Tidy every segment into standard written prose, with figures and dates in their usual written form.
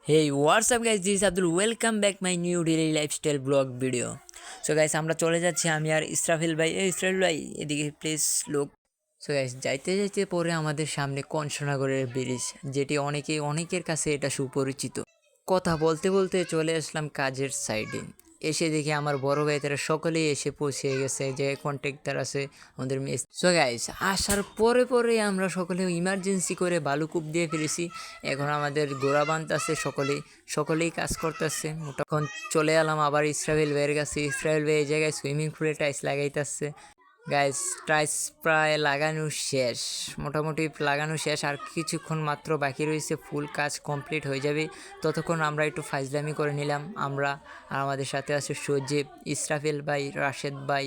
Hey, what's up guys? This is Abdul. Welcome back my new daily lifestyle blog video. So guys, আমরা চলে যাচ্ছি আমি আর ইসরাফিল ভাই। ইসরাফিল ভাই এদিকে প্লিজ লুক। সো গাইস, যাইতে যাইতে পরে আমাদের সামনে কংসনগরের ব্রিজ, যেটি অনেকের কাছে এটা সুপরিচিত। কথা বলতে বলতে চলে আসলাম কাজের সাইডে। এসে দেখি আমার বড় ভাই তারা সকলেই এসে পৌঁছে গেছে, যে কন্ট্রাক্টর আছে আমাদের মেস। সো গাইস, আসার পরে আমরা সকলে ইমার্জেন্সি করে বালুকুপ দিয়ে ফেলেছি। এখন আমাদের গোড়া বাঁধতেছে, সকলেই কাজ করতেছে। তখন চলে এলাম আবার ইসরাফিল ভাইয়ের কাছে। ইসরাফিল ভাই এই জায়গায় সুইমিং পুলে টাইলস লাগাইতেছে। গাইস, টাইলস প্রায় লাগানো শেষ, মোটামুটি লাগানো শেষ, আর কিছুক্ষণ মাত্র বাকি রয়েছে, ফুল কাজ কমপ্লিট হয়ে যাবে। ততক্ষণ আমরা একটু ফাইজলামি করে নিলাম আমরা, আর আমাদের সাথে আছে সজীব, ইসরাফিল ভাই, রাশেদ ভাই,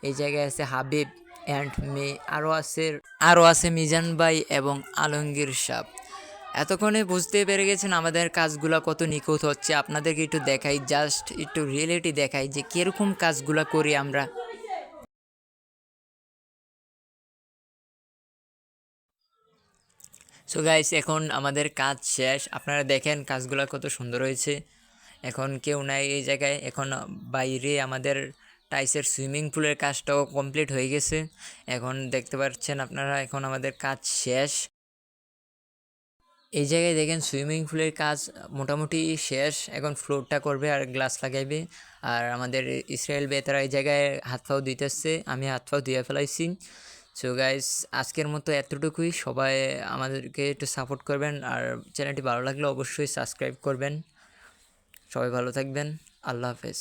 এই জায়গায় আছে হাবিব অ্যান্ড মে, আরও আছে মিজান ভাই এবং আলমগীর সাহ। এতক্ষণে বুঝতে পেরে গেছেন আমাদের কাজগুলো কত নিখুঁত হচ্ছে। আপনাদেরকে একটু দেখাই, জাস্ট একটু রিয়েলিটি দেখাই যে কীরকম কাজগুলো করি আমরা। সো গাইস, এখন আমাদের কাজ শেষ। আপনারা দেখেন কাজগুলো কত সুন্দর হয়েছে। এখন কেউ নাই এই জায়গায়। এখন বাইরে আমাদের টাইসের সুইমিং পুলের কাজটাও কমপ্লিট হয়ে গেছে। এখন দেখতে পাচ্ছেন আপনারা, এখন আমাদের কাজ শেষ। এই জায়গায় দেখেন সুইমিং পুলের কাজ মোটামুটি শেষ। এখন ফ্লোরটা করবে আর গ্লাস লাগাইবে। আর আমাদের ইসরায়েল বেতারা এই জায়গায় হাত পাও দিতেছে, আমি হাত পাও দিয়ে ফেলাইছি। সো গাইস, আজকের মতো এতটুকুই। সবাই আমাদেরকে একটু সাপোর্ট করবেন, আর চ্যানেলটি ভালো লাগলে অবশ্যই সাবস্ক্রাইব করবেন। সবাই ভালো থাকবেন। আল্লাহ হাফেজ।